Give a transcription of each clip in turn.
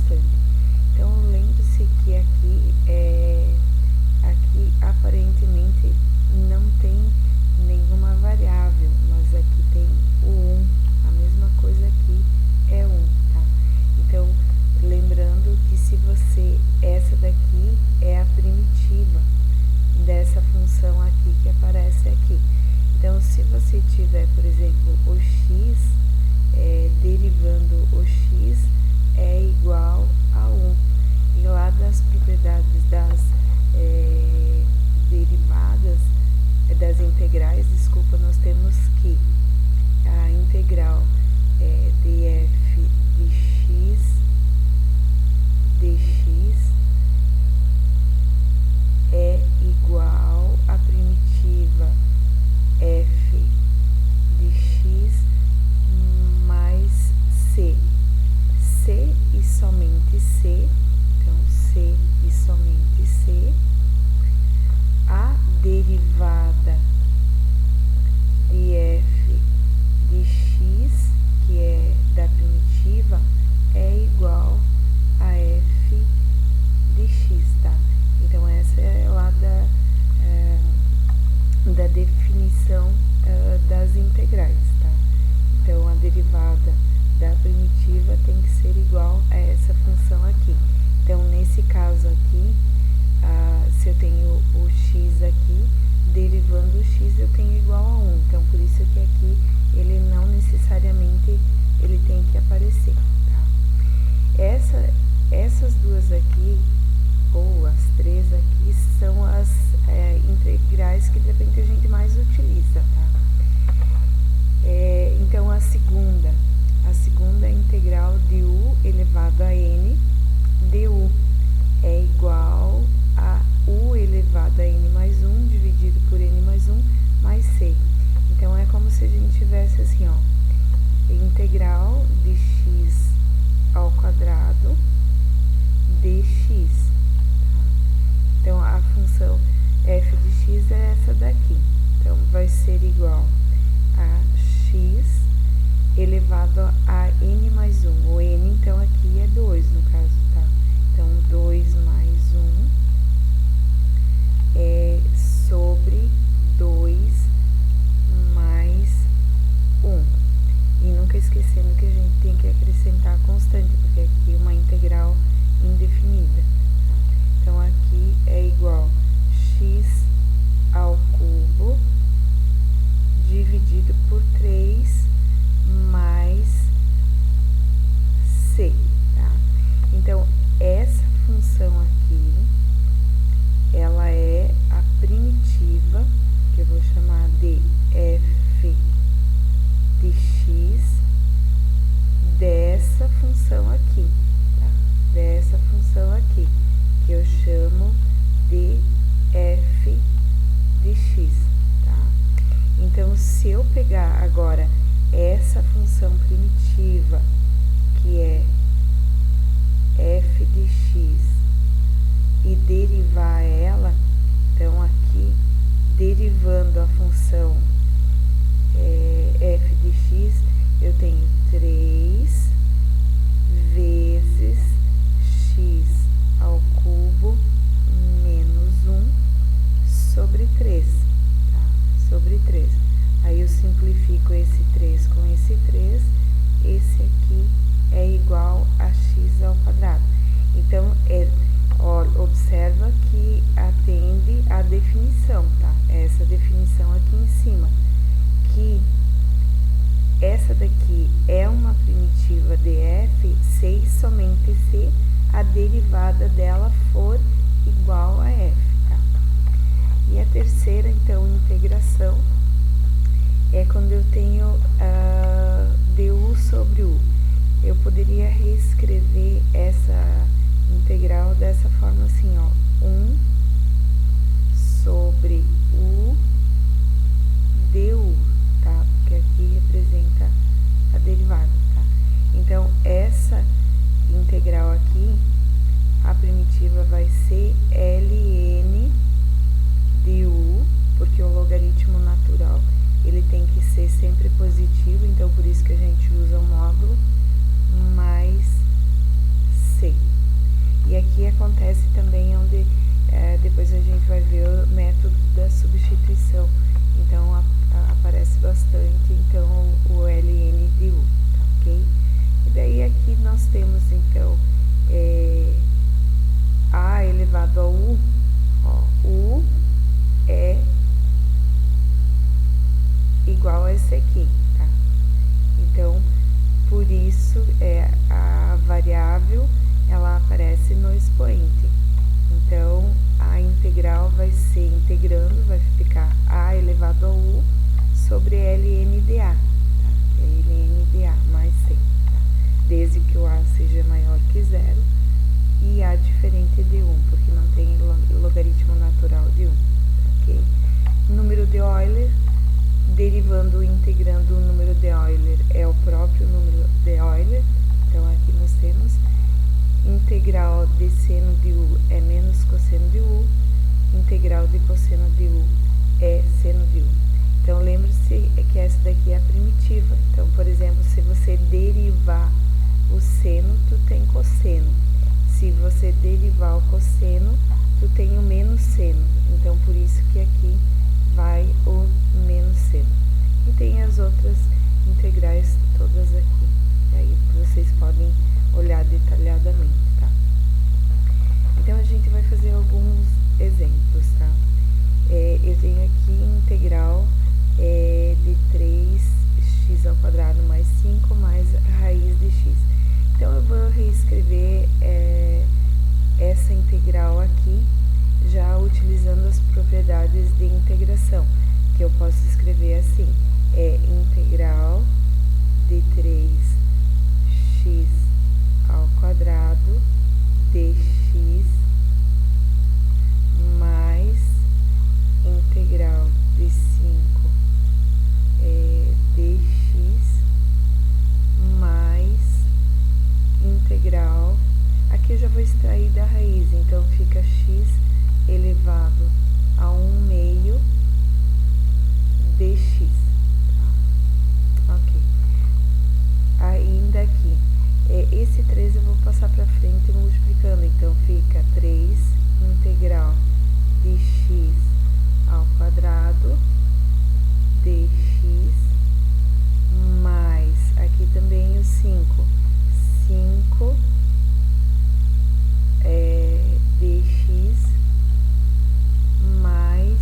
constante. Então, lembre-se que aqui aparentemente não tem nenhuma variável, mas aqui tem o 1, a mesma coisa aqui é 1, tá? Então, lembrando que essa daqui é a primitiva dessa função aqui que aparece aqui. Então, se você tiver, por exemplo, o x, derivando o x é igual a 1. E lá das propriedades das derivadas, das integrais, desculpa, nós temos que a integral df de x dx é igual à primitiva f de x mais c. C e somente c, então c e somente c. A derivada de f de x, que é da primitiva, é igual a f de x, tá? Então, essa é lá da definição das integrais, tá? Então, a derivada da primitiva tem que ser igual a essa função aqui. Então, nesse caso aqui, se eu tenho o x aqui, derivando o x eu tenho igual a 1. Então, por isso que aqui ele não necessariamente ele tem que aparecer, tá? Essas duas aqui, ou as três aqui, são as integrais que de repente a gente mais utiliza, tá? Então, a segunda é a integral de u elevado a n du é igual a u elevado a n mais 1 dividido por n mais 1 mais c. Então, é como se a gente tivesse assim, ó, integral de x ao quadrado dx. Tá? Então, a função f de x é essa daqui. Então, vai ser igual a x elevado a n mais 1. O n, então, aqui é 2, no caso, tá? Então, 2 mais 1 é sobre 2 mais 1. E nunca esquecendo que a gente tem que acrescentar a constante, porque aqui é uma integral indefinida. Tá? Então, aqui é igual x ao cubo dividido por 3 mais c, tá? Então, essa função aqui, ela é a primitiva, que eu vou chamar de f de x, dessa função aqui, tá? Dessa função aqui, que eu chamo de f de x, tá? Então, se eu pegar agora essa função primitiva, que é f de x, e derivar ela, então aqui, derivando a função f de x, eu tenho 3 vezes x ao cubo menos 1 sobre 3, tá? Sobre 3. Aí eu simplifico esse 3 com esse 3, esse aqui é igual a x ao quadrado. Então, observa que atende à definição, tá? Essa definição aqui em cima, que essa daqui é uma primitiva de f se e somente se a derivada dela for igual a f, tá? E a terceira, então, integração, é quando eu tenho du sobre u. Eu poderia reescrever essa integral dessa forma assim, ó, 1 sobre u du, tá? Porque aqui representa a derivada, tá? Então, essa integral aqui, a primitiva vai ser ln de u, porque o logaritmo natural ele tem que ser sempre positivo, então por isso que a gente usa o módulo, mais c. aqui nós temos, então, a elevado a u, ó, u é igual a esse aqui, tá? Então, por isso, a variável, ela aparece no expoente. Então, a integral vai ser integrando, vai ficar a elevado a u sobre ln de a, tá? ln de a mais c, tá? Desde que o a seja maior que zero e a diferente de 1, porque não tem logaritmo natural de 1, ok? Número de Euler, derivando e integrando o número de Euler é o próprio número de Euler. Então, aqui nós temos integral de seno de u é menos cosseno de u, integral de cosseno de u é seno de u. Então, lembre-se que essa daqui é a primitiva. Então, por exemplo, se você derivar o seno, tu tem cosseno. Se você derivar o cosseno, tu tem o menos seno. Então, por isso que aqui vai o menos seno. E tem as outras integrais todas aqui. E aí vocês podem olhar detalhadamente, tá? Então, a gente vai fazer alguns exemplos, tá? Eu tenho aqui integral de 3x ao quadrado mais 5 mais a raiz de x. Então, eu vou reescrever essa integral aqui, já utilizando as propriedades de integração, que eu posso escrever assim, integral de 3x ao quadrado dx mais integral de 5 dx mais integral, aqui eu já vou extrair da raiz, então fica x elevado a 1/2 dx, tá? Ok. Ainda aqui, esse 3 eu vou passar para frente multiplicando, então fica 3 integral de x ao quadrado dx mais, aqui também o 5 dx mais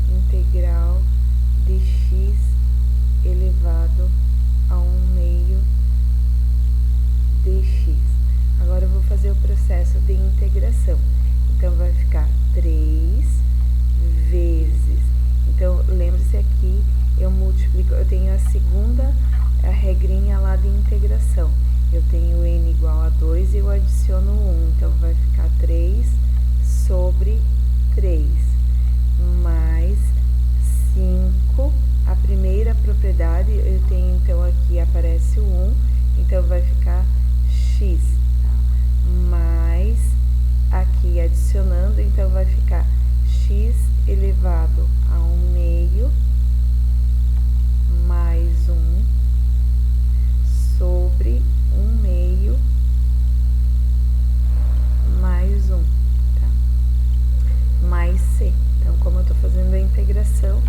integral de x elevado a 1/2 dx. Agora eu vou fazer o processo de integração. Então, vai ficar 3 vezes. Então, lembre-se aqui, eu multiplico, eu tenho a segunda regrinha lá de integração. Eu tenho n igual a 2 e eu adiciono 1. Então, vai ficar 3 sobre 3 mais 5. A primeira propriedade, eu tenho, então, aqui aparece o 1, então vai ficar x, tá? Mais, aqui adicionando, então vai ficar x elevado a 1/2 mais 1 sobre 1/2 mais 1, tá? Mais c. Então, como eu estou fazendo a integração,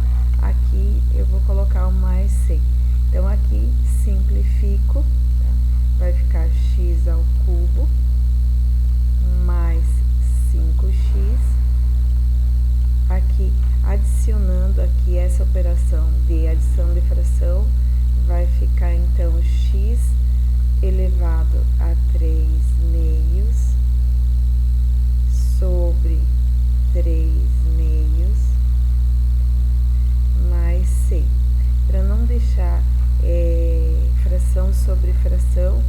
aqui eu vou colocar o mais c. Então, aqui simplifico, tá? Vai ficar x ao cubo mais 5x. Aqui, adicionando aqui essa operação de adição de fração, vai ficar então x elevado a 3/2 sobre 3/2 mais c. Para não deixar fração sobre fração,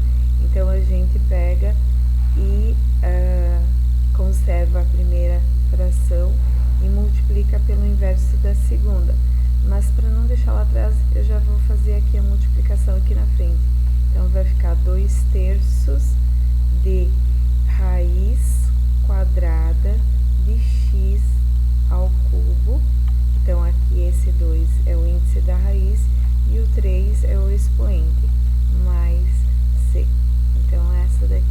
então a gente pega e conserva a primeira fração e multiplica pelo inverso da segunda. Mas para não deixar lá atrás, eu já vou fazer aqui a multiplicação aqui na frente. Então, vai ficar 2/3 de raiz quadrada de x ao cubo. Então, aqui esse 2 é o índice da raiz e o 3 é o expoente, mais c. Então, essa daqui